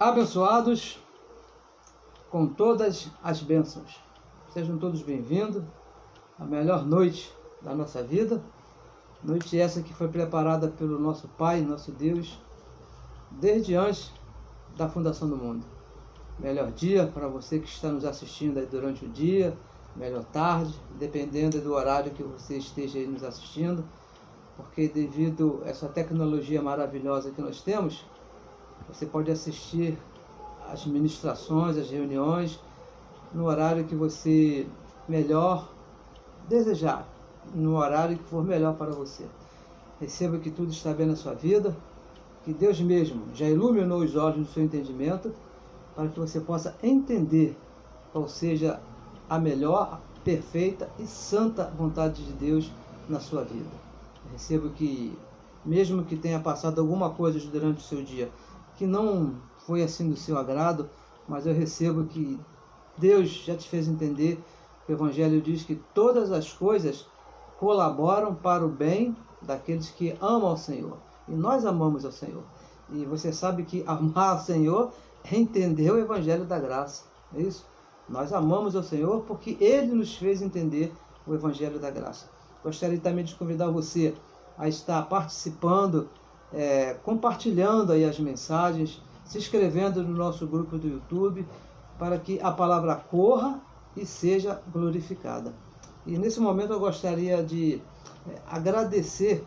Abençoados com todas as bênçãos. Sejam todos bem-vindos à melhor noite da nossa vida. Noite essa que foi preparada pelo nosso Pai, nosso Deus, desde antes da fundação do mundo. Melhor dia para você que está nos assistindo aí durante o dia, melhor tarde, dependendo do horário que você esteja aí nos assistindo, porque devido a essa tecnologia maravilhosa que nós temos, você pode assistir as ministrações, as reuniões, no horário que você melhor desejar, no horário que for melhor para você. Receba que tudo está bem na sua vida, que Deus mesmo já iluminou os olhos do seu entendimento, para que você possa entender qual seja a melhor, perfeita e santa vontade de Deus na sua vida. Receba que, mesmo que tenha passado alguma coisa durante o seu dia, que não foi assim do seu agrado, mas eu recebo que Deus já te fez entender que o Evangelho diz que todas as coisas colaboram para o bem daqueles que amam ao Senhor. E nós amamos ao Senhor. E você sabe que amar ao Senhor é entender o Evangelho da graça. É isso? Nós amamos ao Senhor porque Ele nos fez entender o Evangelho da graça. Gostaria também de convidar você a estar participando, compartilhando aí as mensagens, se inscrevendo no nosso grupo do YouTube, para que a palavra corra e seja glorificada. E nesse momento eu gostaria de agradecer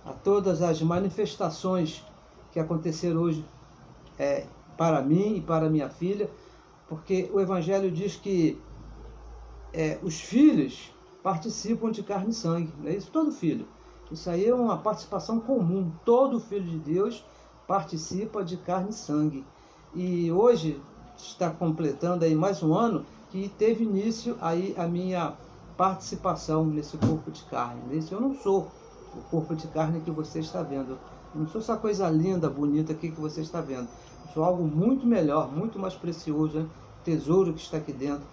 a todas as manifestações que aconteceram hoje para mim e para minha filha, porque o Evangelho diz que os filhos participam de carne e sangue, não é isso? Todo filho. Isso aí é uma participação comum. Todo filho de Deus participa de carne e sangue. E hoje está completando aí mais um ano que teve início aí a minha participação nesse corpo de carne. Eu não sou o corpo de carne que você está vendo. Eu não sou essa coisa linda, bonita aqui que você está vendo. Eu sou algo muito melhor, muito mais precioso, né? Tesouro que está aqui dentro,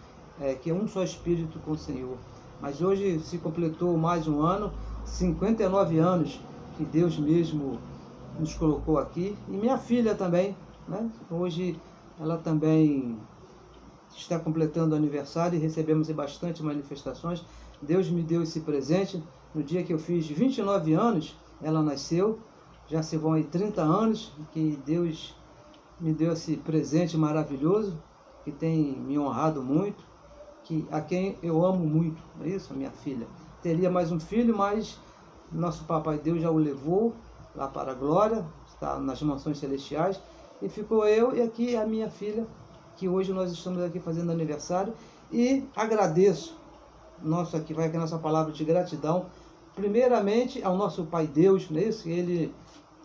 que é um só espírito com o Senhor. Mas hoje se completou mais um ano, 59 anos que Deus mesmo nos colocou aqui. E minha filha também, né? Hoje ela também está completando o aniversário e recebemos bastante manifestações. Deus me deu esse presente. No dia que eu fiz 29 anos, ela nasceu. Já se vão aí 30 anos que Deus me deu esse presente maravilhoso, que tem me honrado muito, a quem eu amo muito, não é isso? A minha filha. Teria mais um filho, mas nosso Papai Deus já o levou lá para a glória, está nas mansões celestiais, e ficou eu e aqui a minha filha, que hoje nós estamos aqui fazendo aniversário, e agradeço, aqui vai aqui a nossa palavra de gratidão, primeiramente ao nosso Pai Deus, não é isso? Ele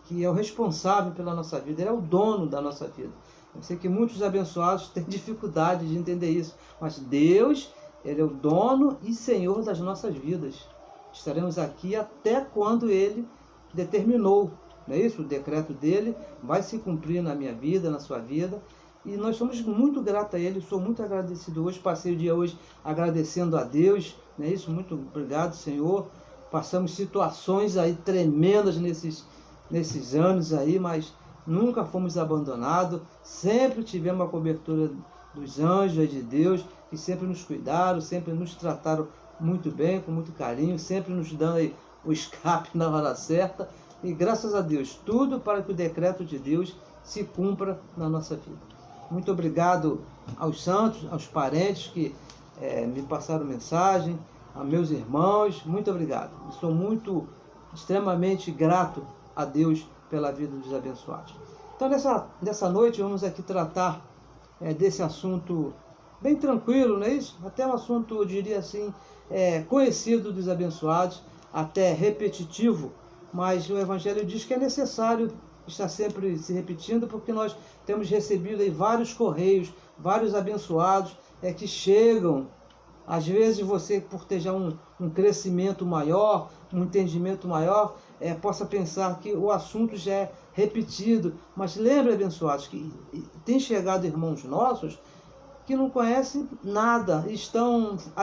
que é o responsável pela nossa vida, Ele é o dono da nossa vida. Eu sei que muitos abençoados têm dificuldade de entender isso, mas Deus, Ele é o dono e Senhor das nossas vidas. Estaremos aqui até quando Ele determinou, não é isso? O decreto dEle vai se cumprir na minha vida, na sua vida, e nós somos muito gratos a Ele, sou muito agradecido hoje, passei o dia hoje agradecendo a Deus, não é isso? Muito obrigado, Senhor. Passamos situações aí tremendas nesses anos aí, mas nunca fomos abandonados, sempre tivemos a cobertura dos anjos de Deus, que sempre nos cuidaram, sempre nos trataram muito bem, com muito carinho, sempre nos dando aí o escape na hora certa, e graças a Deus, tudo para que o decreto de Deus se cumpra na nossa vida. Muito obrigado aos santos, aos parentes que me passaram mensagem, a meus irmãos, muito obrigado. Eu sou extremamente grato a Deus pela vida dos abençoados. Então nessa noite vamos aqui tratar desse assunto bem tranquilo, não é isso? Até um assunto, eu diria assim, conhecido dos abençoados, até repetitivo, mas o Evangelho diz que é necessário estar sempre se repetindo, porque nós temos recebido aí vários correios, vários abençoados que chegam. Às vezes você, por ter já um crescimento maior, um entendimento maior, possa pensar que o assunto já é repetido. Mas lembre, abençoados, que tem chegado irmãos nossos que não conhecem nada,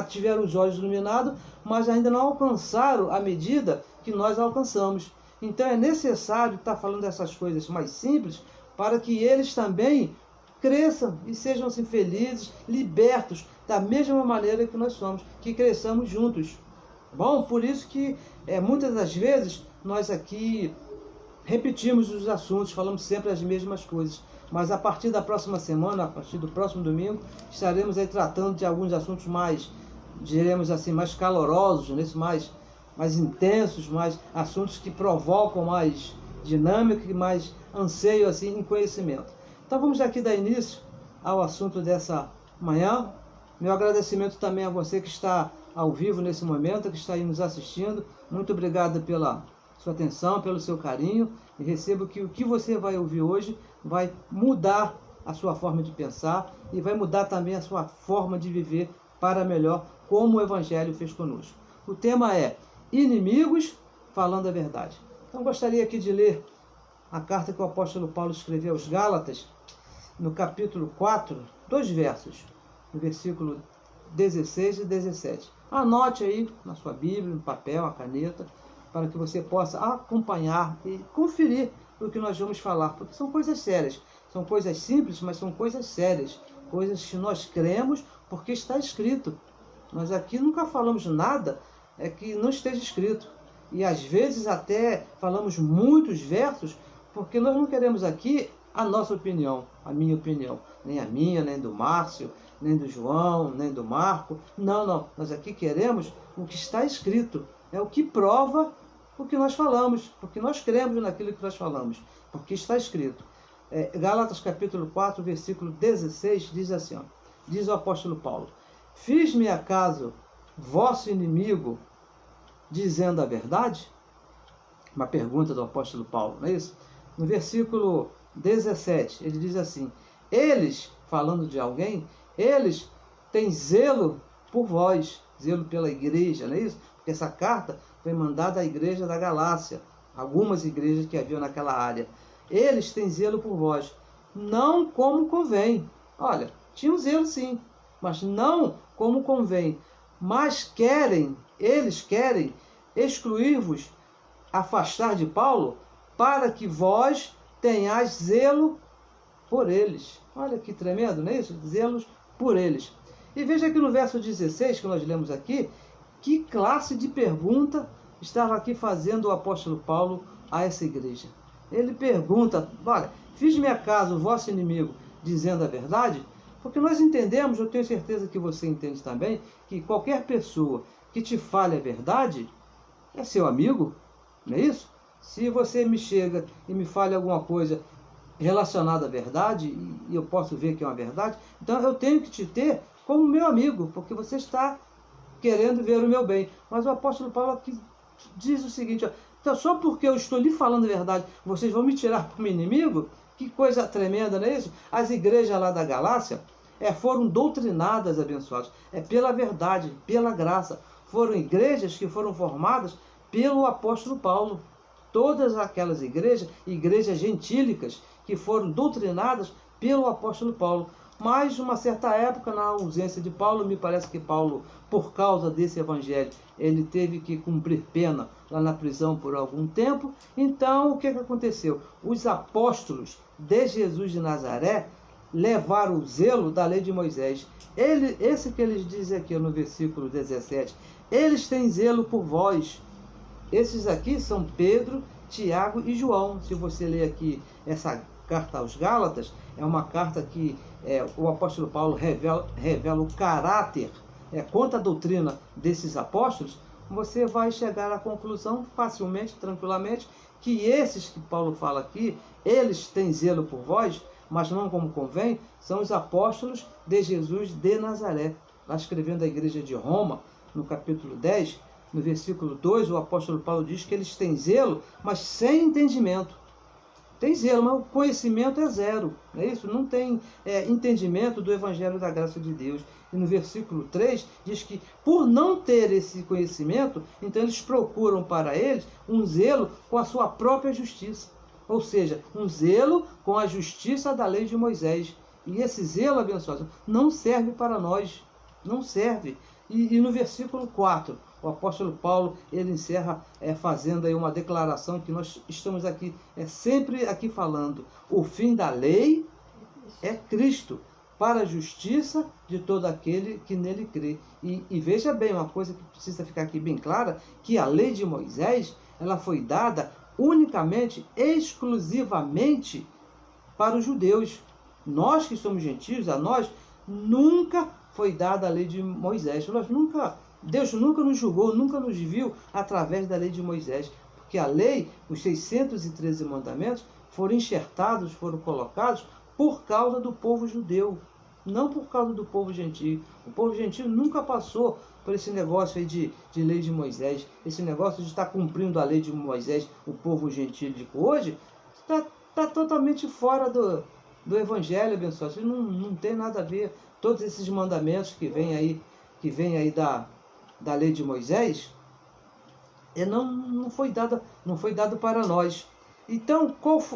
tiveram os olhos iluminados, mas ainda não alcançaram a medida que nós alcançamos. Então é necessário estar falando dessas coisas mais simples para que eles também cresçam e sejam assim felizes, libertos, da mesma maneira que nós somos, que cresçamos juntos. Bom, por isso que muitas das vezes nós aqui repetimos os assuntos, falamos sempre as mesmas coisas. Mas a partir da próxima semana, a partir do próximo domingo, estaremos aí tratando de alguns assuntos mais, diremos assim, mais calorosos, mais intensos, mais assuntos que provocam mais dinâmica e mais anseio assim em conhecimento. Então vamos aqui dar início ao assunto dessa manhã. Meu agradecimento também a você que está ao vivo nesse momento, que está aí nos assistindo. Muito obrigado pela sua atenção, pelo seu carinho, e recebo que o que você vai ouvir hoje vai mudar a sua forma de pensar e vai mudar também a sua forma de viver para melhor, como o Evangelho fez conosco. O tema é inimigos falando a verdade. Então gostaria aqui de ler a carta que o apóstolo Paulo escreveu aos Gálatas, no capítulo 4, 2 versos, no versículo 16 e 17. Anote aí na sua Bíblia, no papel, a caneta, para que você possa acompanhar e conferir o que nós vamos falar, porque são coisas sérias, são coisas simples, mas são coisas sérias, coisas que nós cremos porque está escrito. Nós aqui nunca falamos nada que não esteja escrito, e às vezes até falamos muitos versos, porque nós não queremos aqui a nossa opinião, a minha opinião, nem a minha, nem do Márcio, nem do João, nem do Marco, não, nós aqui queremos o que está escrito, é o que prova o que nós falamos, porque nós cremos naquilo que nós falamos, porque está escrito. Gálatas capítulo 4, versículo 16, diz assim, diz o apóstolo Paulo: fiz-me acaso vosso inimigo dizendo a verdade? Uma pergunta do apóstolo Paulo, não é isso? No versículo 17, ele diz assim: eles, falando de alguém, eles têm zelo por vós, zelo pela igreja, não é isso? Porque essa carta foi mandada à igreja da Galácia, algumas igrejas que haviam naquela área. Eles têm zelo por vós, não como convém. Olha, tinham zelo sim, mas não como convém. Mas eles querem excluir-vos, afastar de Paulo, para que vós tenhais zelo por eles. Olha que tremendo, não é isso? Zelos por eles. E veja aqui no verso 16, que nós lemos aqui, que classe de pergunta estava aqui fazendo o apóstolo Paulo a essa igreja. Ele pergunta: olha, fiz-me acaso o vosso inimigo dizendo a verdade? Porque nós entendemos, eu tenho certeza que você entende também, que qualquer pessoa que te fale a verdade é seu amigo, não é isso? Se você me chega e me fale alguma coisa relacionada à verdade, e eu posso ver que é uma verdade, então eu tenho que te ter como meu amigo, porque você está querendo ver o meu bem. Mas o apóstolo Paulo aqui diz o seguinte: então, só porque eu estou lhe falando a verdade, vocês vão me tirar como inimigo? Que coisa tremenda, não é isso? As igrejas lá da Galácia foram doutrinadas, abençoados, pela verdade, pela graça. Foram igrejas que foram formadas pelo apóstolo Paulo. Todas aquelas igrejas gentílicas, que foram doutrinadas pelo apóstolo Paulo. Mas, uma certa época, na ausência de Paulo, me parece que Paulo, por causa desse evangelho, ele teve que cumprir pena lá na prisão por algum tempo. Então, o que aconteceu? Os apóstolos de Jesus de Nazaré levaram o zelo da lei de Moisés. Esse que eles dizem aqui no versículo 17, eles têm zelo por vós. Esses aqui são Pedro, Tiago e João. Se você ler aqui essa carta aos Gálatas, é uma carta que o apóstolo Paulo revela o caráter, contra a doutrina desses apóstolos. Você vai chegar à conclusão facilmente, tranquilamente, que esses que Paulo fala aqui, eles têm zelo por vós, mas não como convém, são os apóstolos de Jesus de Nazaré. Lá escrevendo a igreja de Roma, no capítulo 10, no versículo 2, o apóstolo Paulo diz que eles têm zelo, mas sem entendimento. Tem zelo, mas o conhecimento é zero. Não é isso? Não tem entendimento do Evangelho da graça de Deus. E no versículo 3 diz que, por não ter esse conhecimento, então eles procuram para eles um zelo com a sua própria justiça. Ou seja, um zelo com a justiça da lei de Moisés. E esse zelo, abençoado, não serve para nós. Não serve. E no versículo 4, o apóstolo Paulo, ele encerra fazendo aí uma declaração que nós estamos aqui, sempre aqui falando. O fim da lei é Cristo, para a justiça de todo aquele que nele crê. E veja bem, uma coisa que precisa ficar aqui bem clara, que a lei de Moisés, ela foi dada unicamente, exclusivamente para os judeus. Nós que somos gentios, a nós nunca foi dada a lei de Moisés. Deus nunca nos julgou, nunca nos viu através da lei de Moisés. Porque a lei, os 613 mandamentos, foram enxertados, foram colocados por causa do povo judeu, não por causa do povo gentio. O povo gentio nunca passou por esse negócio aí de lei de Moisés, esse negócio de estar cumprindo a lei de Moisés. O povo gentílico hoje está totalmente fora do evangelho, abençoado. Isso não tem nada a ver. Todos esses mandamentos que vêm aí da lei de Moisés, não foi dado para nós. Então,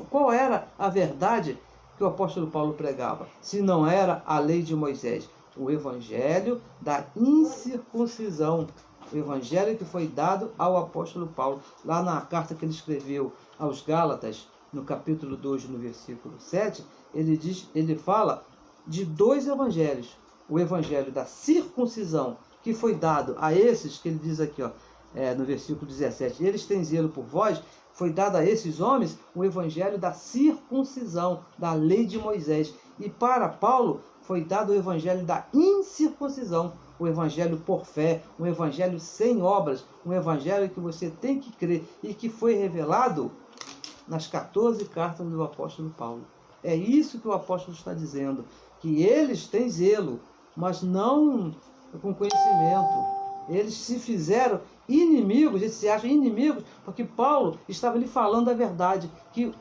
qual era a verdade que o apóstolo Paulo pregava, se não era a lei de Moisés? O evangelho da incircuncisão, o evangelho que foi dado ao apóstolo Paulo, lá na carta que ele escreveu aos Gálatas, no capítulo 2, no versículo 7, ele fala de dois evangelhos. O evangelho da circuncisão, que foi dado a esses, que ele diz aqui, no versículo 17, eles têm zelo por vós, foi dado a esses homens o evangelho da circuncisão, da lei de Moisés. E para Paulo foi dado o evangelho da incircuncisão, o evangelho por fé, um evangelho sem obras, um evangelho que você tem que crer e que foi revelado nas 14 cartas do apóstolo Paulo. É isso que o apóstolo está dizendo, que eles têm zelo, mas não com conhecimento. Eles se fizeram inimigos, eles se acham inimigos, porque Paulo estava lhe falando a verdade, que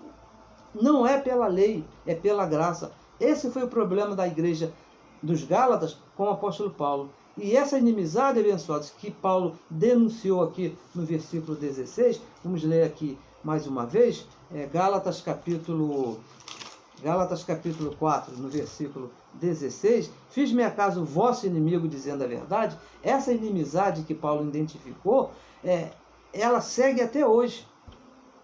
não é pela lei, é pela graça. Esse foi o problema da igreja dos Gálatas com o apóstolo Paulo. E essa inimizade, abençoados, que Paulo denunciou aqui no versículo 16, vamos ler aqui mais uma vez, Gálatas capítulo 4, no versículo 16, fiz-me acaso vosso inimigo dizendo a verdade? Essa inimizade que Paulo identificou, ela segue até hoje.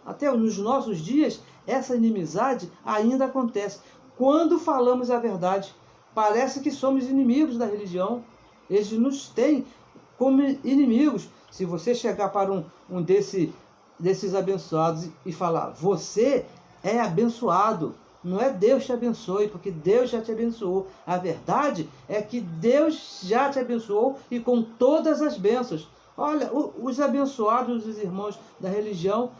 Até nos nossos dias, essa inimizade ainda acontece. Quando falamos a verdade, parece que somos inimigos da religião. Eles nos têm como inimigos. Se você chegar para um desses abençoados e falar, você é abençoado, não é Deus te abençoe, porque Deus já te abençoou. A verdade é que Deus já te abençoou e com todas as bênçãos. Olha, os abençoados, os irmãos da religião,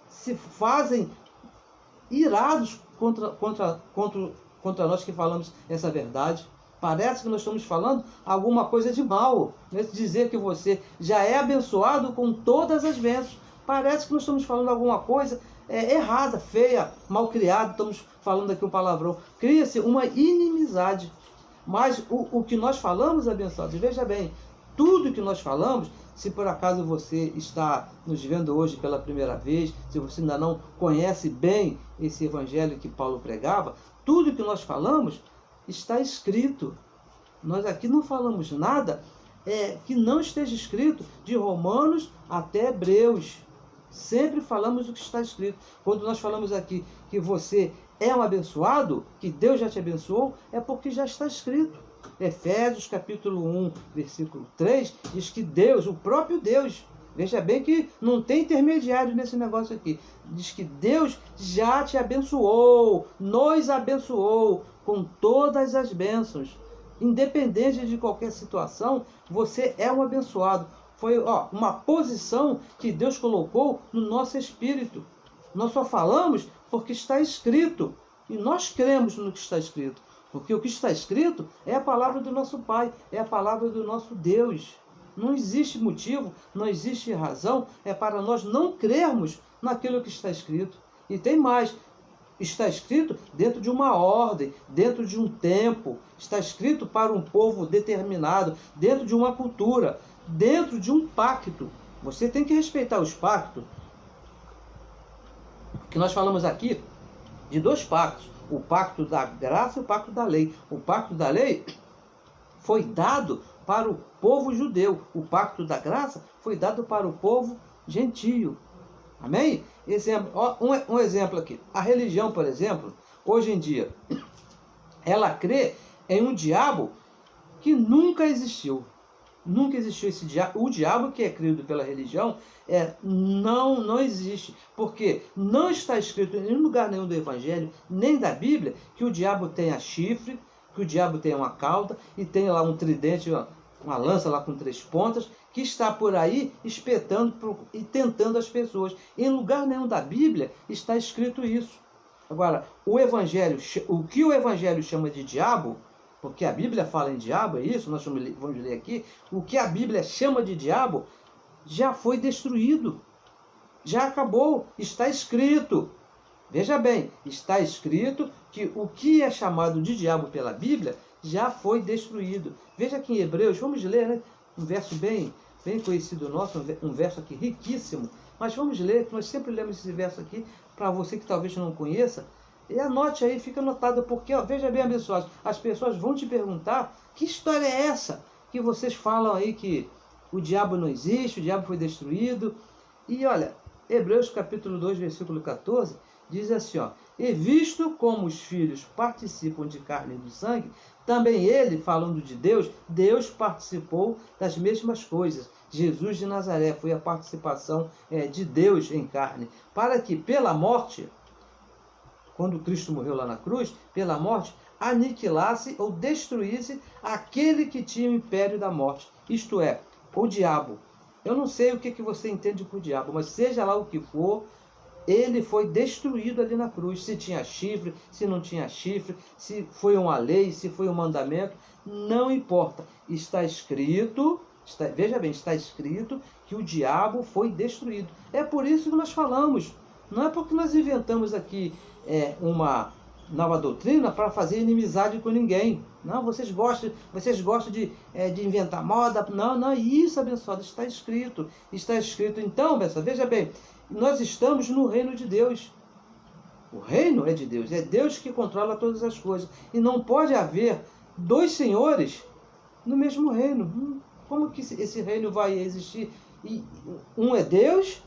se fazem irados contra nós que falamos essa verdade. Parece que nós estamos falando alguma coisa de mal, né? Dizer que você já é abençoado com todas as bênçãos. Parece que nós estamos falando alguma coisa errada, feia, mal criada. Estamos falando aqui um palavrão. Cria-se uma inimizade. Mas o que nós falamos, abençoados, veja bem, tudo que nós falamos, se por acaso você está nos vendo hoje pela primeira vez, se você ainda não conhece bem esse evangelho que Paulo pregava, tudo que nós falamos está escrito. Nós aqui não falamos nada que não esteja escrito, de Romanos até Hebreus. Sempre falamos o que está escrito. Quando nós falamos aqui que você é um abençoado, que Deus já te abençoou, é porque já está escrito. Efésios capítulo 1, versículo 3, diz que Deus, o próprio Deus, veja bem que não tem intermediário nesse negócio aqui, diz que Deus já te abençoou, nos abençoou com todas as bênçãos. Independente de qualquer situação, você é um abençoado. Foi uma posição que Deus colocou no nosso espírito. Nós só falamos porque está escrito. E nós cremos no que está escrito. Porque o que está escrito é a palavra do nosso Pai, é a palavra do nosso Deus. Não existe motivo, não existe razão para nós não crermos naquilo que está escrito. E tem mais. Está escrito dentro de uma ordem, dentro de um tempo. Está escrito para um povo determinado, dentro de uma cultura, dentro de um pacto. Você tem que respeitar os pactos. Que nós falamos aqui de dois pactos. O pacto da graça e o pacto da lei. O pacto da lei foi dado para o povo judeu. O pacto da graça foi dado para o povo gentio. Amém? Um exemplo aqui. A religião, por exemplo, hoje em dia, ela crê em um diabo que nunca existiu. Nunca existiu esse diabo. O diabo que é criado pela religião não existe. Porque não está escrito em lugar nenhum do Evangelho, nem da Bíblia, que o diabo tenha chifre, que o diabo tenha uma cauda e tenha lá um tridente, uma lança lá com 3 pontas, que está por aí espetando e tentando as pessoas. Em lugar nenhum da Bíblia está escrito isso. Agora, o que o Evangelho chama de diabo, porque a Bíblia fala em diabo, é isso, nós vamos ler aqui, o que a Bíblia chama de diabo já foi destruído, já acabou, está escrito. Veja bem, está escrito que o que é chamado de diabo pela Bíblia já foi destruído. Veja aqui em Hebreus, vamos ler, né? Um verso bem conhecido nosso, um verso aqui riquíssimo, mas vamos ler, nós sempre lemos esse verso aqui, para você que talvez não conheça, e anote aí, fica anotado, porque, ó, veja bem, abençoados, as pessoas vão te perguntar, que história é essa que vocês falam aí que o diabo não existe, o diabo foi destruído? E olha, Hebreus capítulo 2, versículo 14, diz assim, ó, e visto como os filhos participam de carne e de sangue, também ele, falando de Deus, Deus participou das mesmas coisas. Jesus de Nazaré foi a participação de Deus em carne, para que pela morte, quando Cristo morreu lá na cruz, pela morte, aniquilasse ou destruísse aquele que tinha o império da morte, isto é, o diabo. Eu não sei o que você entende por diabo, mas seja lá o que for, ele foi destruído ali na cruz. Se tinha chifre, se não tinha chifre, se foi uma lei, se foi um mandamento, não importa. Está escrito, veja bem, está escrito que o diabo foi destruído. É por isso que nós falamos. Não é porque nós inventamos aqui uma nova doutrina para fazer inimizade com ninguém. Não, vocês gostam de inventar moda. Não, isso, abençoado, está escrito. Está escrito. Então, abençoado, veja bem, nós estamos no reino de Deus. O reino é de Deus. É Deus que controla todas as coisas. E não pode haver 2 senhores no mesmo reino. Como que esse reino vai existir? E um é Deus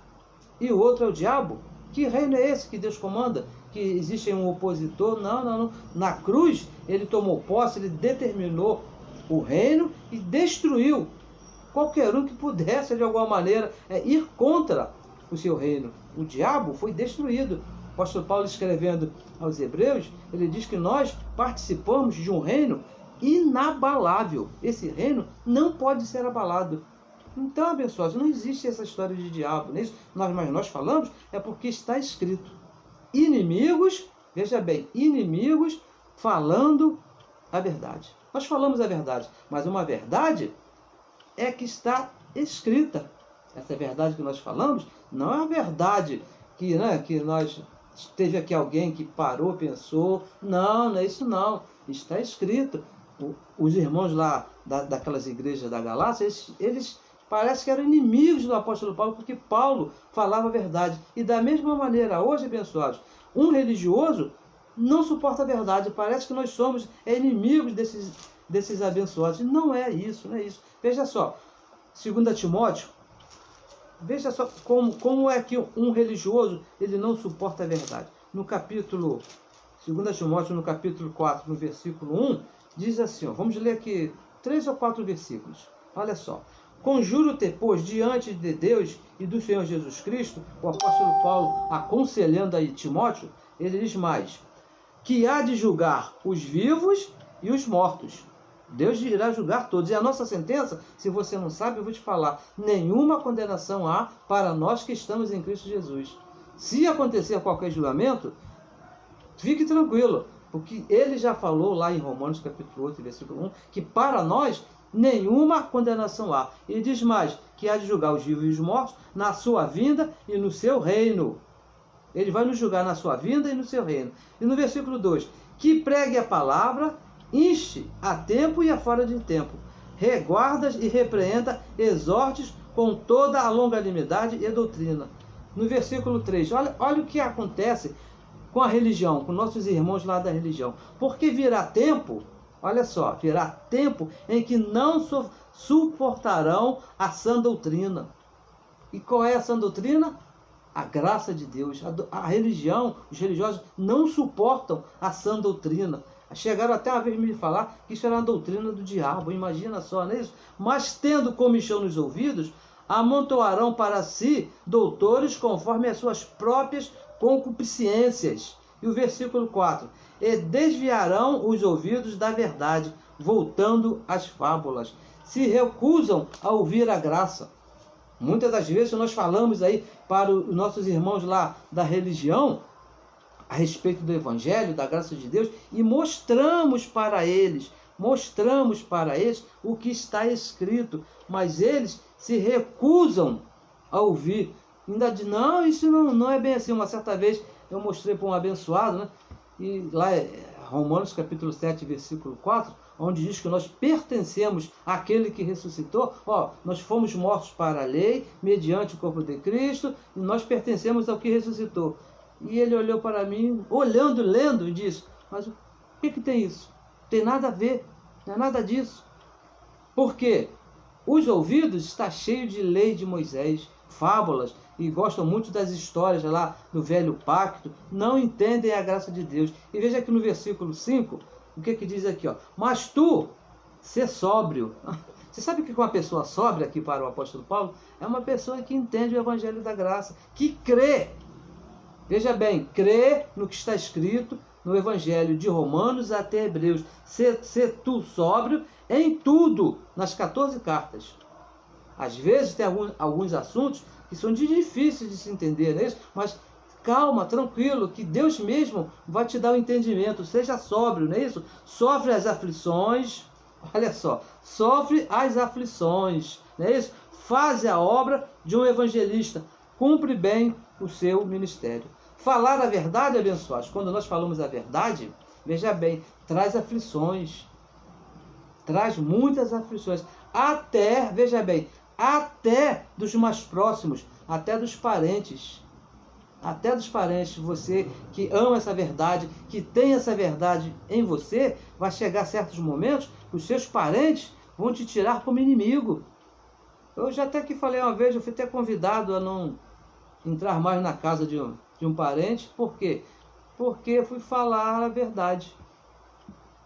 e o outro é o diabo. Que reino é esse que Deus comanda? Que existe um opositor? Não. Na cruz, ele tomou posse, ele determinou o reino e destruiu qualquer um que pudesse, de alguma maneira, ir contra o seu reino. O diabo foi destruído. O apóstolo Paulo, escrevendo aos Hebreus, ele diz que nós participamos de um reino inabalável. Esse reino não pode ser abalado. Então, abençoados, não existe essa história de diabo. Mas nós falamos porque está escrito. Inimigos, veja bem, inimigos falando a verdade. Nós falamos a verdade, mas uma verdade é que está escrita. Essa verdade que nós falamos não é a verdade que nós... Teve aqui alguém que parou, pensou. Não é isso não. Está escrito. Os irmãos lá daquelas igrejas da Galácia, eles parece que eram inimigos do apóstolo Paulo, porque Paulo falava a verdade. E da mesma maneira, hoje, abençoados, um religioso não suporta a verdade. Parece que nós somos inimigos desses abençoados. E não é isso, não é isso. Veja só, 2 Timóteo, veja só como é que um religioso ele não suporta a verdade. No capítulo, 2 Timóteo, no capítulo 4, no versículo 1, diz assim, ó, vamos ler aqui 3 ou 4 versículos. Olha só. Conjuro-te, pois, diante de Deus e do Senhor Jesus Cristo, o apóstolo Paulo aconselhando aí Timóteo, ele diz mais, que há de julgar os vivos e os mortos. Deus irá julgar todos. E a nossa sentença, se você não sabe, eu vou te falar, nenhuma condenação há para nós que estamos em Cristo Jesus. Se acontecer qualquer julgamento, fique tranquilo, porque ele já falou lá em Romanos capítulo 8, versículo 1, que para nós nenhuma condenação há. E diz mais, que há de julgar os vivos e os mortos na sua vinda e no seu reino. Ele vai nos julgar na sua vinda e no seu reino. E no versículo 2, que pregue a palavra, inste a tempo e a fora de tempo, reguardas e repreenda, exortes com toda a longanimidade e doutrina. No versículo 3, olha o que acontece com a religião, com nossos irmãos lá da religião. Porque virá tempo, olha só, virá tempo em que não suportarão a sã doutrina. E qual é a sã doutrina? A graça de Deus. A religião, os religiosos não suportam a sã doutrina. Chegaram até uma vez me falar que isso era uma doutrina do diabo, imagina só, não é isso? Mas tendo comichão nos ouvidos, amontoarão para si doutores conforme as suas próprias concupiscências. E o versículo 4, e desviarão os ouvidos da verdade, voltando às fábulas. Se recusam a ouvir a graça. Muitas das vezes nós falamos aí para os nossos irmãos lá da religião, a respeito do Evangelho, da graça de Deus, e mostramos para eles o que está escrito, mas eles se recusam a ouvir. Ainda de não, isso não é bem assim. Uma certa vez eu mostrei para um abençoado, né? E lá é Romanos capítulo 7, versículo 4, onde diz que nós pertencemos àquele que ressuscitou. Nós fomos mortos para a lei, mediante o corpo de Cristo, e nós pertencemos ao que ressuscitou. E ele olhou para mim, lendo, e disse, mas o que tem isso? Não tem nada a ver, não é nada disso. Por quê? Os ouvidos estão cheios de lei de Moisés, fábulas, e gostam muito das histórias lá do velho pacto, não entendem a graça de Deus. E veja aqui no versículo 5, o que diz aqui, mas tu, ser sóbrio. Você sabe que uma pessoa sóbria, aqui para o apóstolo Paulo, é uma pessoa que entende o evangelho da graça, que crê. Veja bem, crê no que está escrito no evangelho de Romanos até Hebreus. Ser tu sóbrio em tudo, nas 14 cartas. Às vezes tem alguns assuntos que são difíceis de se entender, não é isso? Mas calma, tranquilo, que Deus mesmo vai te dar o entendimento. Seja sóbrio, não é isso? Sofre as aflições, olha só, sofre as aflições, não é isso? Faz a obra de um evangelista, cumpre bem o seu ministério. Falar a verdade, abençoados, quando nós falamos a verdade, veja bem, traz aflições, traz muitas aflições, veja bem, até dos mais próximos, até dos parentes, você que ama essa verdade, que tem essa verdade em você, vai chegar certos momentos que os seus parentes vão te tirar como inimigo. Eu já até que falei uma vez, eu fui até convidado a não entrar mais na casa de um parente. Por quê? Porque eu fui falar a verdade.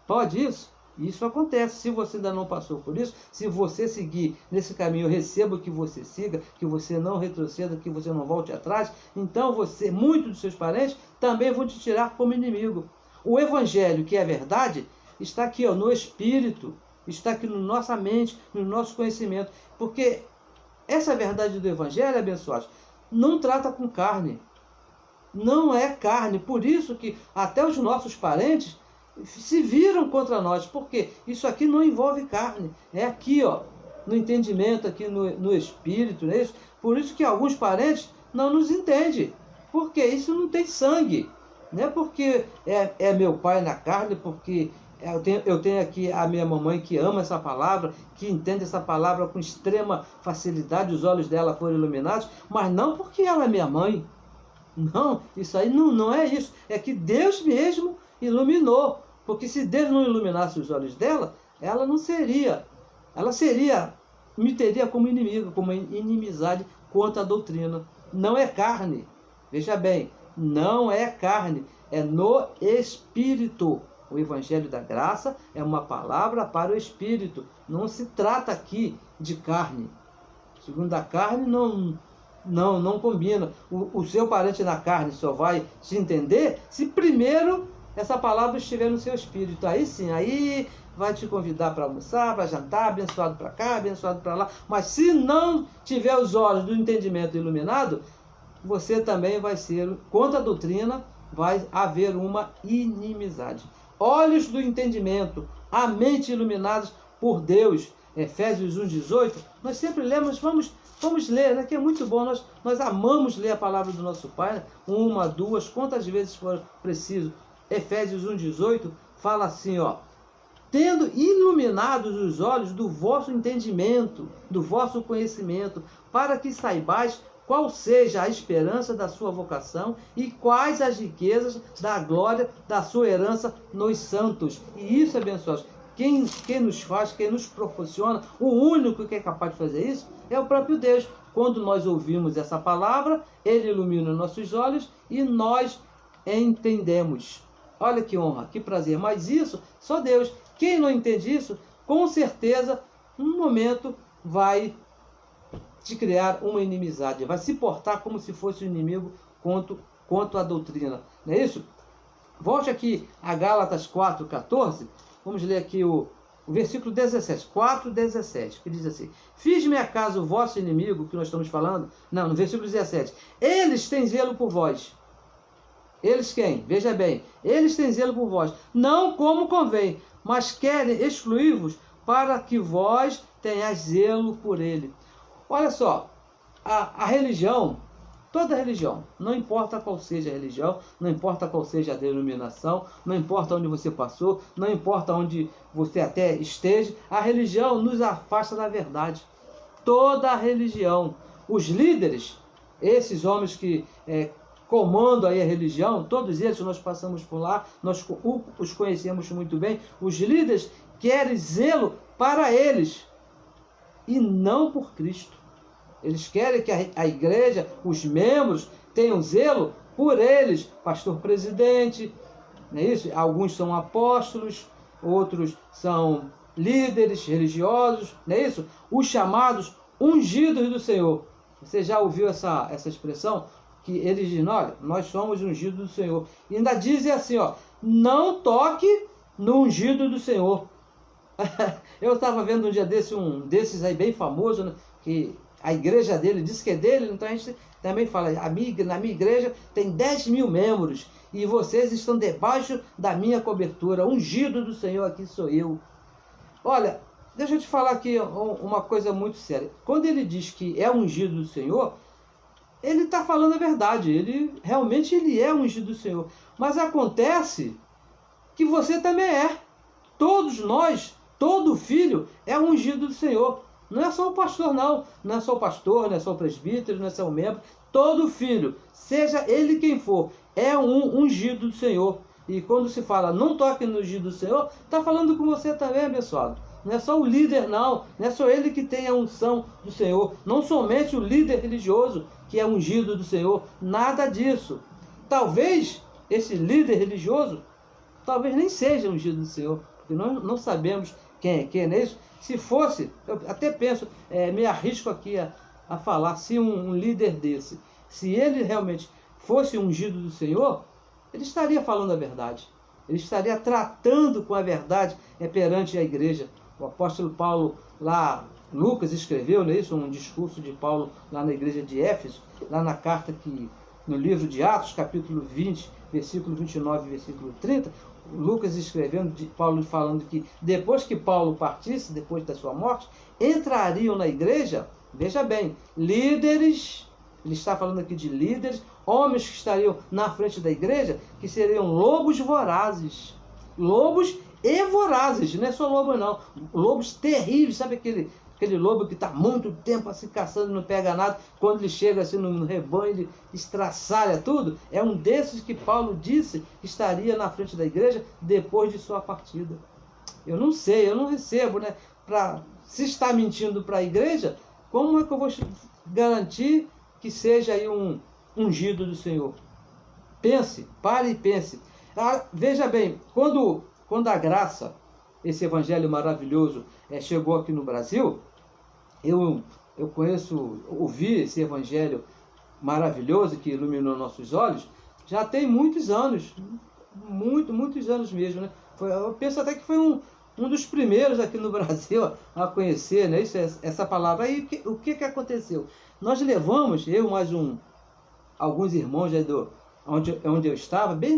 Pode isso? Isso acontece. Se você ainda não passou por isso, se você seguir nesse caminho, eu recebo que você siga, que você não retroceda, que você não volte atrás, então muitos dos seus parentes também vão te tirar como inimigo. O evangelho, que é a verdade, está aqui no Espírito, está aqui na nossa mente, no nosso conhecimento, porque essa verdade do evangelho, abençoados, não trata com carne, não é carne. Por isso que até os nossos parentes se viram contra nós, porque isso aqui não envolve carne, é aqui, no entendimento, aqui no espírito, não é isso? Por isso que alguns parentes não nos entendem, porque isso não tem sangue, não é porque é meu pai na carne, porque eu tenho aqui a minha mamãe que ama essa palavra, que entende essa palavra com extrema facilidade, os olhos dela foram iluminados, mas não porque ela é minha mãe. Não, isso aí não é isso. É que Deus mesmo iluminou. Porque se Deus não iluminasse os olhos dela, ela me teria como inimigo, como inimizade contra a doutrina. Não é carne. Veja bem, não é carne, é no Espírito. O Evangelho da Graça é uma palavra para o Espírito. Não se trata aqui de carne. Segundo a carne, não combina. O seu parente na carne só vai se entender se primeiro essa palavra estiver no seu espírito. Aí sim, aí vai te convidar para almoçar, para jantar, abençoado para cá, abençoado para lá. Mas se não tiver os olhos do entendimento iluminado, você também vai ser, contra a doutrina, vai haver uma inimizade. Olhos do entendimento, a mente iluminados por Deus. Efésios 1,18, nós sempre lemos, vamos ler, né, que é muito bom, nós amamos ler a palavra do nosso Pai, né? 1, 2, quantas vezes for preciso. Efésios 1,18 fala assim, tendo iluminados os olhos do vosso entendimento, do vosso conhecimento, para que saibais qual seja a esperança da sua vocação e quais as riquezas da glória da sua herança nos santos. E isso, abençoados, quem nos faz, quem nos proporciona, o único que é capaz de fazer isso é o próprio Deus. Quando nós ouvimos essa palavra, Ele ilumina nossos olhos e nós entendemos. Olha que honra, que prazer. Mas isso, só Deus. Quem não entende isso, com certeza, um momento vai te criar uma inimizade. Vai se portar como se fosse um inimigo quanto à doutrina. Não é isso? Volte aqui a Gálatas 4,14. Vamos ler aqui o versículo 17. 4,17. Que diz assim: Fiz-me acaso o vosso inimigo, que nós estamos falando? Não, no versículo 17. Eles têm zelo por vós. Eles quem? Veja bem. Eles têm zelo por vós. Não como convém, mas querem excluir-vos para que vós tenhais zelo por ele. Olha só. A religião, toda religião, não importa qual seja a religião, não importa qual seja a denominação, não importa onde você passou, não importa onde você até esteja, a religião nos afasta da verdade. Toda a religião, os líderes, esses homens que comandam aí a religião, todos eles nós passamos por lá, nós os conhecemos muito bem, os líderes querem zelo para eles e não por Cristo. Eles querem que a igreja, os membros, tenham zelo por eles. Pastor presidente, não é isso? Alguns são apóstolos, outros são líderes religiosos, não é isso? Os chamados ungidos do Senhor. Você já ouviu essa expressão? Que eles dizem, olha, nós somos ungidos do Senhor. E ainda dizem assim, ó, não toque no ungido do Senhor. Eu estava vendo um dia um desses aí bem famoso, né, que a igreja dele diz que é dele, então a gente também fala, na minha igreja tem 10.000 membros e vocês estão debaixo da minha cobertura, ungido do Senhor aqui sou eu. Olha, deixa eu te falar aqui uma coisa muito séria. Quando ele diz que é ungido do Senhor, ele está falando a verdade, ele é ungido do Senhor. Mas acontece que você também é. Todos nós, todo filho é ungido do Senhor. Não é só o pastor, não é só o pastor, não é só o presbítero, não é só o membro. Todo filho, seja ele quem for, é um ungido do Senhor. E quando se fala não toque no ungido do Senhor, está falando com você também, abençoado. Não é só o líder, não é só ele que tem a unção do Senhor. Não somente o líder religioso que é ungido do Senhor, nada disso. Talvez esse líder religioso, talvez nem seja ungido do Senhor, porque nós não sabemos quem é quem, não é isso? Se fosse, eu até penso, me arrisco aqui a falar, se um líder desse, se ele realmente fosse ungido do Senhor, ele estaria falando a verdade. Ele estaria tratando com a verdade perante a igreja. O apóstolo Paulo, lá, Lucas escreveu, não é isso? Um discurso de Paulo lá na igreja de Éfeso, lá na carta que, no livro de Atos, capítulo 20, versículo 29 e versículo 30, Lucas escrevendo, Paulo falando que depois que Paulo partisse, depois da sua morte, entrariam na igreja, veja bem, líderes, ele está falando aqui de líderes, homens que estariam na frente da igreja, que seriam lobos vorazes. Lobos e vorazes, não é só lobo não, lobos terríveis, sabe aquele lobo que está muito tempo assim caçando e não pega nada, quando ele chega assim no rebanho, ele estraçalha tudo. É um desses que Paulo disse que estaria na frente da igreja depois de sua partida. Eu não sei, eu não recebo, né? Se está mentindo para a igreja, como é que eu vou garantir que seja aí um ungido do Senhor? Pense, pare e pense. Veja bem, quando a graça, esse evangelho maravilhoso, chegou aqui no Brasil, eu ouvi esse evangelho maravilhoso que iluminou nossos olhos, já tem muitos anos, muitos anos mesmo, né? Eu penso até que foi um dos primeiros aqui no Brasil a conhecer, né? Essa palavra. Aí o que aconteceu? Nós levamos, eu mais alguns irmãos aí onde eu estava, bem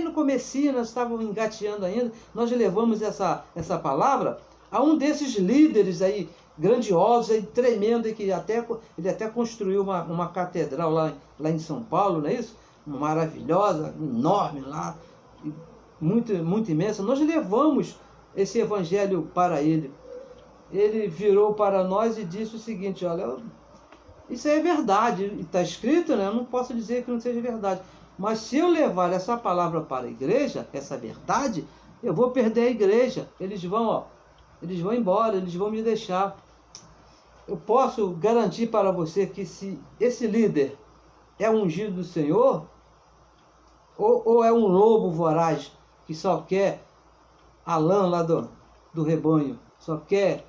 no comecinho, nós estávamos engateando ainda, nós levamos essa palavra a um desses líderes aí, grandiosos, aí, tremendo, que ele até construiu uma catedral lá em São Paulo, não é isso? Maravilhosa, enorme lá, muito, muito imensa. Nós levamos esse evangelho para ele. Ele virou para nós e disse o seguinte, olha, isso é verdade, está escrito, né? Eu não posso dizer que não seja verdade. Mas se eu levar essa palavra para a igreja, essa verdade, eu vou perder a igreja. Eles vão embora, eles vão me deixar. Eu posso garantir para você que se esse líder é ungido do Senhor, Ou é um lobo voraz que só quer a lã lá do rebanho, só quer...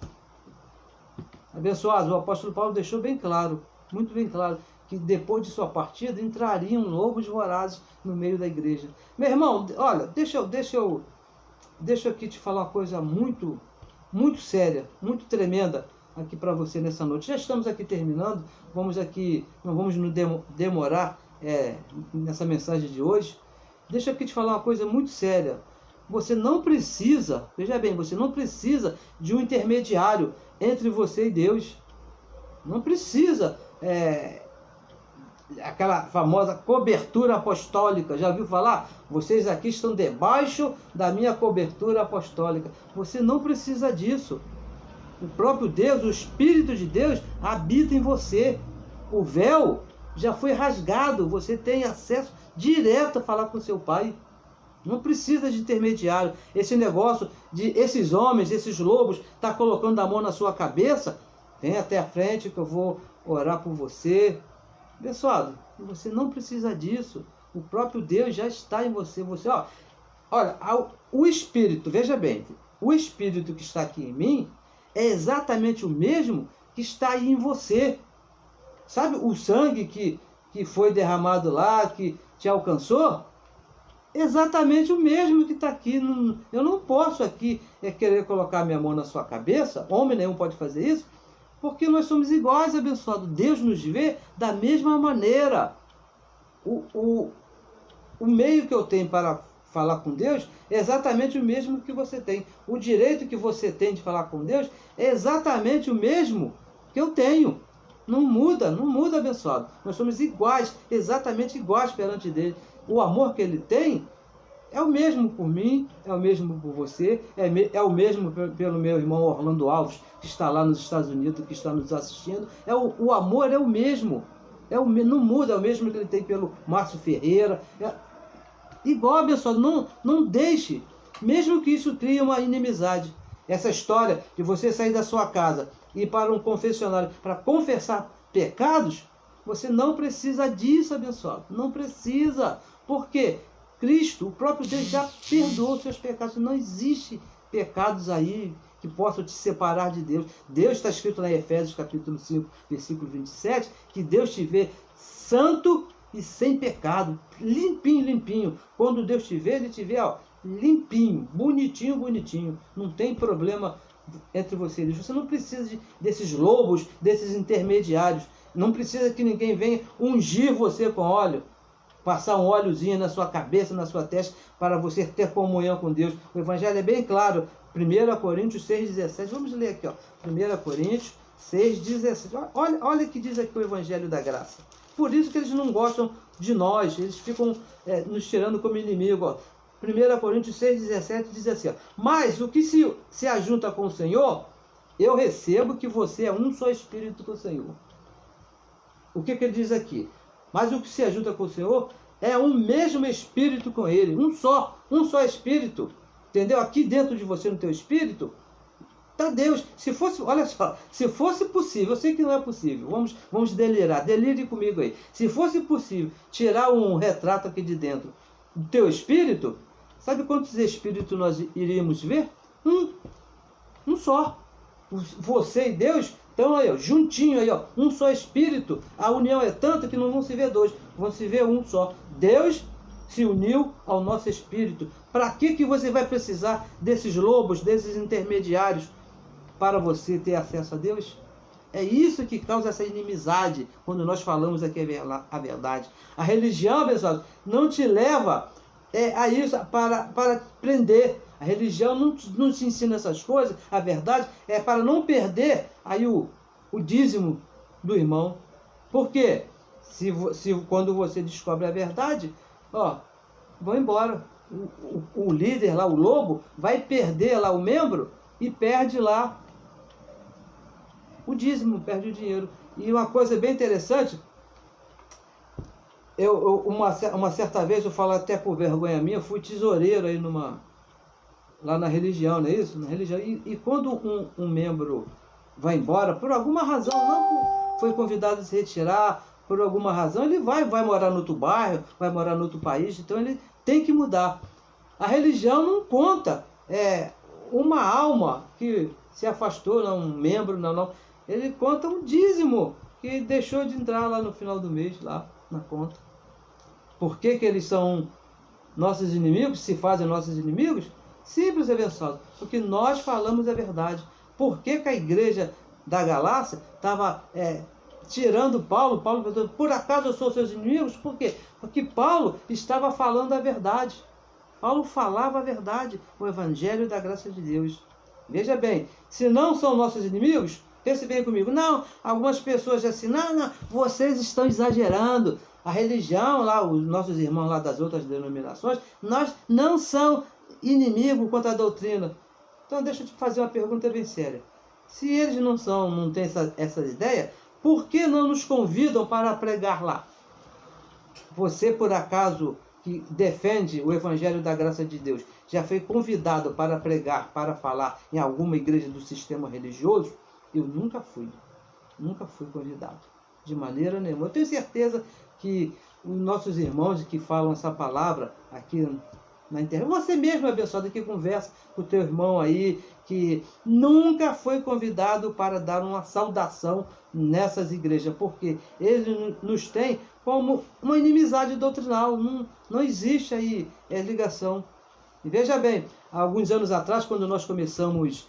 Abençoados, o apóstolo Paulo deixou bem claro, muito bem claro, que depois de sua partida entrariam lobos vorazes no meio da igreja. Meu irmão, olha, deixa eu aqui te falar uma coisa muito, muito séria, muito tremenda aqui para você nessa noite. Já estamos aqui terminando, não vamos nos demorar nessa mensagem de hoje. Deixa eu aqui te falar uma coisa muito séria. Você não precisa, veja bem, você não precisa de um intermediário entre você e Deus. Não precisa aquela famosa cobertura apostólica. Já ouviu falar? Vocês aqui estão debaixo da minha cobertura apostólica. Você não precisa disso. O próprio Deus, o Espírito de Deus habita em você. O véu já foi rasgado. Você tem acesso direto a falar com seu Pai. Não precisa de intermediário. Esse negócio de esses homens, esses lobos, tá colocando a mão na sua cabeça, vem até a frente que eu vou orar por você. Abençoado, você não precisa disso. O próprio Deus já está em você. Olha, o Espírito, veja bem, o Espírito que está aqui em mim é exatamente o mesmo que está aí em você. Sabe o sangue que foi derramado lá, que te alcançou? Exatamente o mesmo que está aqui. Eu não posso aqui querer colocar minha mão na sua cabeça, homem nenhum pode fazer isso, porque nós somos iguais, abençoado. Deus nos vê da mesma maneira. O meio que eu tenho para falar com Deus é exatamente o mesmo que você tem. O direito que você tem de falar com Deus é exatamente o mesmo que eu tenho. Não muda, abençoado. Nós somos iguais, exatamente iguais perante dele. O amor que ele tem é o mesmo por mim, é o mesmo por você, é o mesmo pelo meu irmão Orlando Alves, que está lá nos Estados Unidos, que está nos assistindo. O amor é o mesmo. Não muda, é o mesmo que ele tem pelo Márcio Ferreira. Igual, abençoado, não deixe, mesmo que isso crie uma inimizade. Essa história de você sair da sua casa e ir para um confessionário para confessar pecados, você não precisa disso, abençoado. Não precisa. Por quê? Cristo, o próprio Deus, já perdoou os seus pecados. Não existe pecados aí que possam te separar de Deus. Deus, está escrito lá em Efésios capítulo 5, versículo 27, que Deus te vê santo e sem pecado, limpinho, limpinho. Quando Deus te vê, Ele te vê limpinho, bonitinho, bonitinho. Não tem problema entre você e Deus. Você não precisa desses lobos, desses intermediários. Não precisa que ninguém venha ungir você com óleo, passar um óleozinho na sua cabeça, na sua testa, para você ter comunhão com Deus. O Evangelho é bem claro. 1 Coríntios 6,17. Vamos ler aqui, 1 Coríntios 6,17. Olha o que diz aqui o Evangelho da Graça. Por isso que eles não gostam de nós. Eles ficam nos tirando como inimigo. 1 Coríntios 6,17 diz assim: mas o que se ajunta com o Senhor, eu recebo que você é um só Espírito com o Senhor. O que ele diz aqui? Mas o que se ajunta com o Senhor é um mesmo Espírito com Ele. Um só Espírito. Entendeu? Aqui dentro de você, no teu Espírito, está Deus. Se fosse, olha só, se fosse possível, eu sei que não é possível, vamos delirar, delire comigo aí. Se fosse possível tirar um retrato aqui de dentro do teu Espírito, sabe quantos Espíritos nós iríamos ver? Um só. Você e Deus estão aí, juntinho aí, um só Espírito. A união é tanta que não vão se ver dois, vão se ver um só. Deus se uniu ao nosso Espírito. Para que você vai precisar desses lobos, desses intermediários, para você ter acesso a Deus? É isso que causa essa inimizade, quando nós falamos aqui a verdade. A religião, pessoal, não te leva a isso para prender. A religião não te ensina essas coisas. A verdade é para não perder aí o dízimo do irmão. Por quê? Quando você descobre a verdade, vão embora. O líder lá, o lobo, vai perder lá o membro e perde lá o dízimo, perde o dinheiro. E uma coisa bem interessante, uma certa vez, eu falo até por vergonha minha, eu fui tesoureiro aí lá na religião, não é isso? Na religião. E quando um membro vai embora, por alguma razão, não foi convidado a se retirar, por alguma razão, ele vai morar no outro bairro, vai morar no outro país, então ele tem que mudar. A religião não conta uma alma que se afastou, não, um membro, não. Ele conta um dízimo que deixou de entrar lá no final do mês, lá na conta. Por que eles são nossos inimigos, se fazem nossos inimigos? Simples, abençoado, porque nós falamos a verdade. Por que a igreja da Galácia estava tirando Paulo? Paulo perguntou, por acaso eu sou seus inimigos? Por quê? Porque Paulo estava falando a verdade. Paulo falava a verdade, o evangelho da graça de Deus. Veja bem, se não são nossos inimigos, pense bem comigo. Não, algumas pessoas dizem assim, não, vocês estão exagerando. A religião, lá, os nossos irmãos lá das outras denominações, nós não são inimigos contra a doutrina. Então deixa eu te fazer uma pergunta bem séria. Se eles não têm essa ideia, por que não nos convidam para pregar lá? Você, por acaso, que defende o evangelho da graça de Deus, já foi convidado para pregar, para falar em alguma igreja do sistema religioso? Eu nunca fui convidado, de maneira nenhuma. Eu tenho certeza que os nossos irmãos que falam essa palavra aqui na internet, você mesmo, abençoado, que conversa com o teu irmão aí, que nunca foi convidado para dar uma saudação nessas igrejas, porque ele nos tem como uma inimizade doutrinal, não existe aí ligação. E veja bem, há alguns anos atrás, quando nós começamos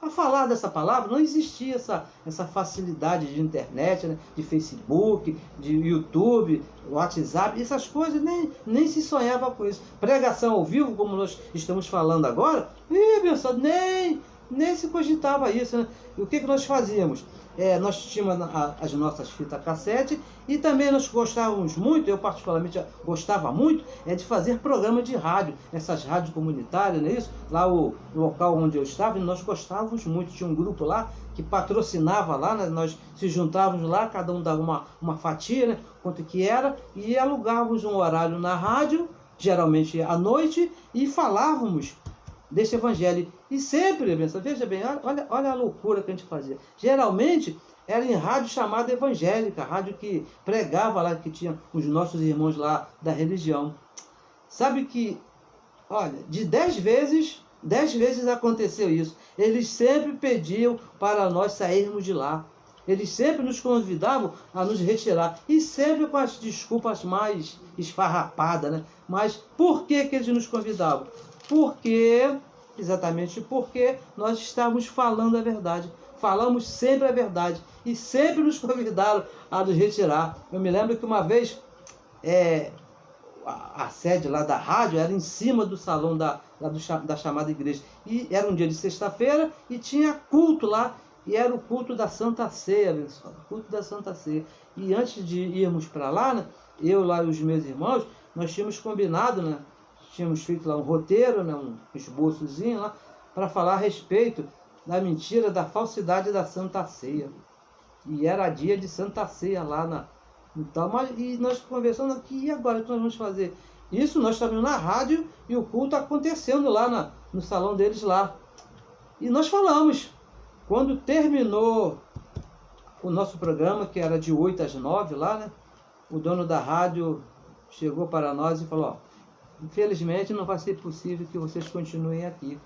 a falar dessa palavra, não existia essa facilidade de internet, né? De Facebook, de YouTube, WhatsApp, essas coisas, nem se sonhava com isso. Pregação ao vivo, como nós estamos falando agora, abençoado, nem se cogitava isso, né? E o que nós fazíamos? Nós tínhamos as nossas fitas cassete e também nós gostávamos muito, eu particularmente gostava muito, de fazer programa de rádio, essas rádios comunitárias, não é isso? Lá o local onde eu estava, nós gostávamos muito, tinha um grupo lá que patrocinava lá, né? Nós se juntávamos lá, cada um dava uma fatia, né? Quanto que era, e alugávamos um horário na rádio, geralmente à noite, e falávamos desse evangelho. E sempre, veja bem, olha a loucura que a gente fazia. Geralmente era em rádio chamada evangélica, rádio que pregava lá, que tinha os nossos irmãos lá da religião. Sabe que, olha, de 10 vezes aconteceu isso. Eles sempre pediam para nós sairmos de lá. Eles sempre nos convidavam a nos retirar. E sempre com as desculpas mais esfarrapadas, né? Mas por que eles nos convidavam? Exatamente porque nós estávamos falando a verdade. Falamos sempre a verdade. E sempre nos convidaram a nos retirar. Eu me lembro que uma vez a sede lá da rádio era em cima do salão da chamada igreja. E era um dia de sexta-feira e tinha culto lá. E era o culto da Santa Ceia, abençoado. Culto da Santa Ceia. E antes de irmos para lá, né, eu lá e os meus irmãos, nós tínhamos combinado, né? Tínhamos feito lá um roteiro, né, um esboçozinho lá, para falar a respeito da mentira, da falsidade da Santa Ceia. E era dia de Santa Ceia lá então, e nós conversando aqui, e agora o que nós vamos fazer? Isso nós estávamos na rádio e o culto acontecendo lá no salão deles lá. E nós falamos. Quando terminou o nosso programa, que era de 8 às 9 lá, né? O dono da rádio chegou para nós e falou, infelizmente não vai ser possível que vocês continuem aqui.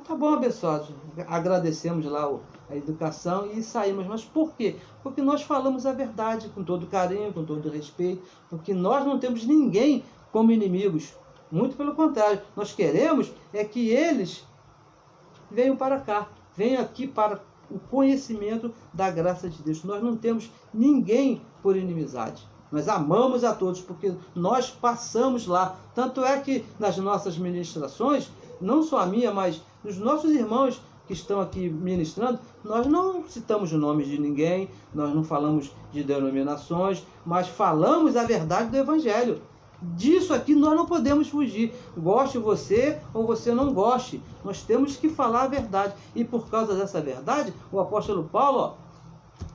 Tá bom, abençoados. Agradecemos lá a educação e saímos. Mas por quê? Porque nós falamos a verdade com todo carinho, com todo respeito, porque nós não temos ninguém como inimigos. Muito pelo contrário, nós queremos que eles venham para cá. Venha aqui para o conhecimento da graça de Deus. Nós não temos ninguém por inimizade. Nós amamos a todos, porque nós passamos lá. Tanto é que nas nossas ministrações, não só a minha, mas os nossos irmãos que estão aqui ministrando, nós não citamos nomes de ninguém, nós não falamos de denominações, mas falamos a verdade do Evangelho. Disso aqui nós não podemos fugir. Goste você ou você não goste. Nós temos que falar a verdade. E por causa dessa verdade, o apóstolo Paulo,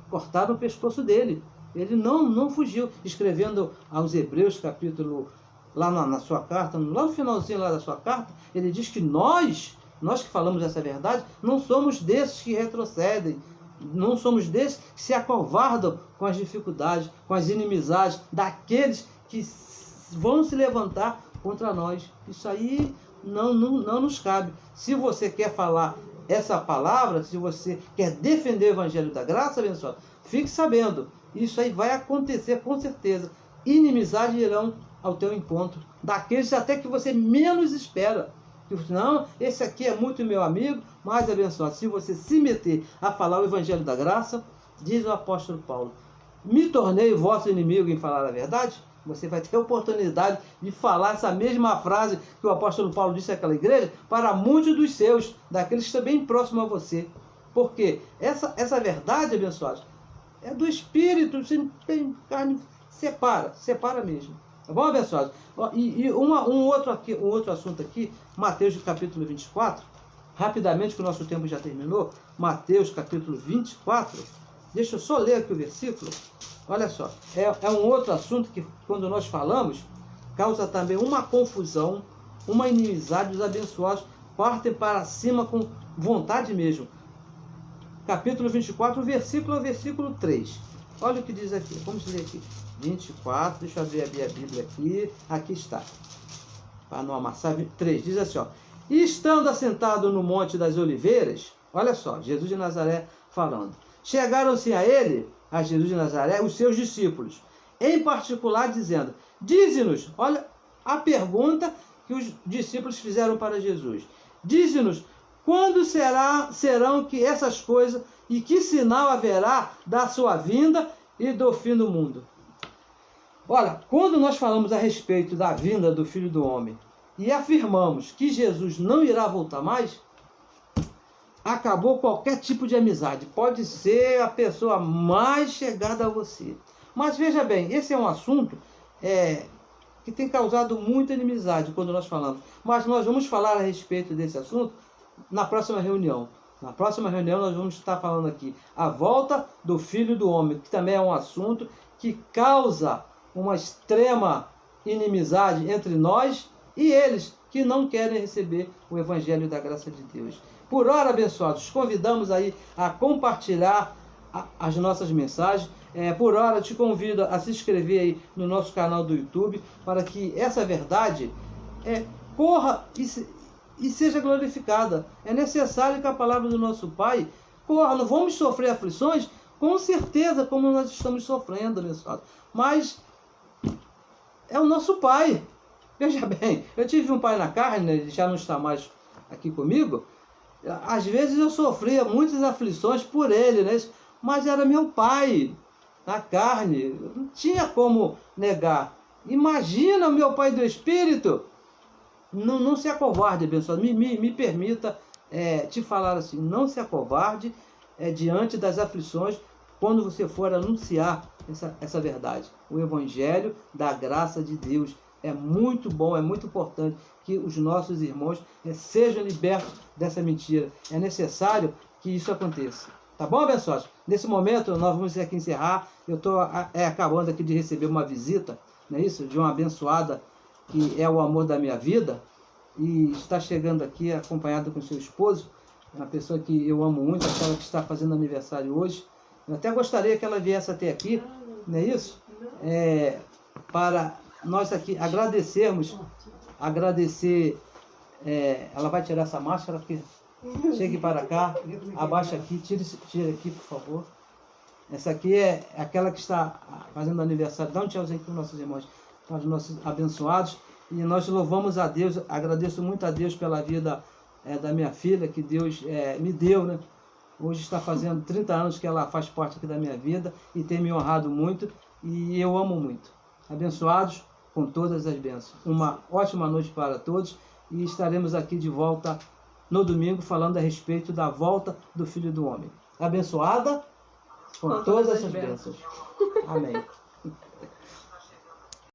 cortaram o pescoço dele. Ele não fugiu. Escrevendo aos Hebreus, capítulo, lá na sua carta, lá no finalzinho lá da sua carta, ele diz que nós que falamos essa verdade, não somos desses que retrocedem. Não somos desses que se acovardam com as dificuldades, com as inimizades daqueles que vão se levantar contra nós. Isso aí não nos cabe. Se você quer falar essa palavra, se você quer defender o Evangelho da Graça, abençoado, fique sabendo, isso aí vai acontecer com certeza. Inimizade irão ao teu encontro, daqueles até que você menos espera. Não, esse aqui é muito meu amigo, mas abençoado, se você se meter a falar o Evangelho da Graça, diz o apóstolo Paulo, me tornei vosso inimigo em falar a verdade? Você vai ter a oportunidade de falar essa mesma frase que o apóstolo Paulo disse àquela igreja para muitos dos seus, daqueles que estão bem próximos a você. Porque essa verdade, abençoados, é do Espírito, sem carne, separa mesmo. Tá bom, abençoados? E um outro assunto aqui, Mateus capítulo 24, rapidamente, que o nosso tempo já terminou, Mateus capítulo 24, deixa eu só ler aqui o versículo. Olha só, é um outro assunto que, quando nós falamos, causa também uma confusão, uma inimizade. Os abençoados partem para cima com vontade mesmo. Capítulo 24, versículo 3. Olha o que diz aqui, vamos ler aqui. 24, deixa eu abrir a Bíblia aqui. Aqui está, para não amassar. 3, diz assim, ó. E estando assentado no Monte das Oliveiras, olha só, Jesus de Nazaré falando. Chegaram-se a ele, a Jesus de Nazaré, os seus discípulos, em particular dizendo, dize-nos, olha a pergunta que os discípulos fizeram para Jesus, dize-nos, quando serão que essas coisas e que sinal haverá da sua vinda e do fim do mundo? Olha, quando nós falamos a respeito da vinda do Filho do Homem e afirmamos que Jesus não irá voltar mais, acabou qualquer tipo de amizade. Pode ser a pessoa mais chegada a você. Mas veja bem, esse é um assunto que tem causado muita inimizade quando nós falamos. Mas nós vamos falar a respeito desse assunto na próxima reunião. Na próxima reunião nós vamos estar falando aqui a volta do Filho do Homem, que também é um assunto que causa uma extrema inimizade entre nós e eles que não querem receber o Evangelho da Graça de Deus. Por hora, abençoados, convidamos aí a compartilhar as nossas mensagens. Por hora, te convido a se inscrever aí no nosso canal do YouTube, para que essa verdade corra e seja glorificada. É necessário que a palavra do nosso Pai corra. Não vamos sofrer aflições? Com certeza, como nós estamos sofrendo, abençoados. Mas é o nosso Pai. Veja bem, eu tive um pai na carne, ele já não está mais aqui comigo. Às vezes eu sofria muitas aflições por ele, né? Mas era meu pai na carne, não tinha como negar. Imagina o meu pai do Espírito. Não se acovarde, abençoado. Me permita te falar assim, não se acovarde diante das aflições quando você for anunciar essa verdade. O Evangelho da Graça de Deus. É muito bom, é muito importante que os nossos irmãos sejam libertos dessa mentira. É necessário que isso aconteça. Tá bom, abençoados? Nesse momento, nós vamos aqui encerrar. Eu estou acabando aqui de receber uma visita, não é isso? De uma abençoada que é o amor da minha vida. E está chegando aqui acompanhada com seu esposo. É uma pessoa que eu amo muito, aquela que está fazendo aniversário hoje. Eu até gostaria que ela viesse até aqui, não é isso? Para nós aqui agradecer, ela vai tirar essa máscara aqui, chegue para cá, abaixa aqui, tira aqui, por favor. Essa aqui é aquela que está fazendo aniversário. Dá um tchauzinho aqui para os nossos irmãos, para os nossos abençoados. E nós louvamos a Deus, agradeço muito a Deus pela vida da minha filha, que Deus me deu, né? Hoje está fazendo 30 anos que ela faz parte aqui da minha vida e tem me honrado muito e eu amo muito. Abençoados com todas as bênçãos. Uma ótima noite para todos e estaremos aqui de volta no domingo falando a respeito da volta do Filho do Homem. Abençoada com todas as bênçãos. Amém.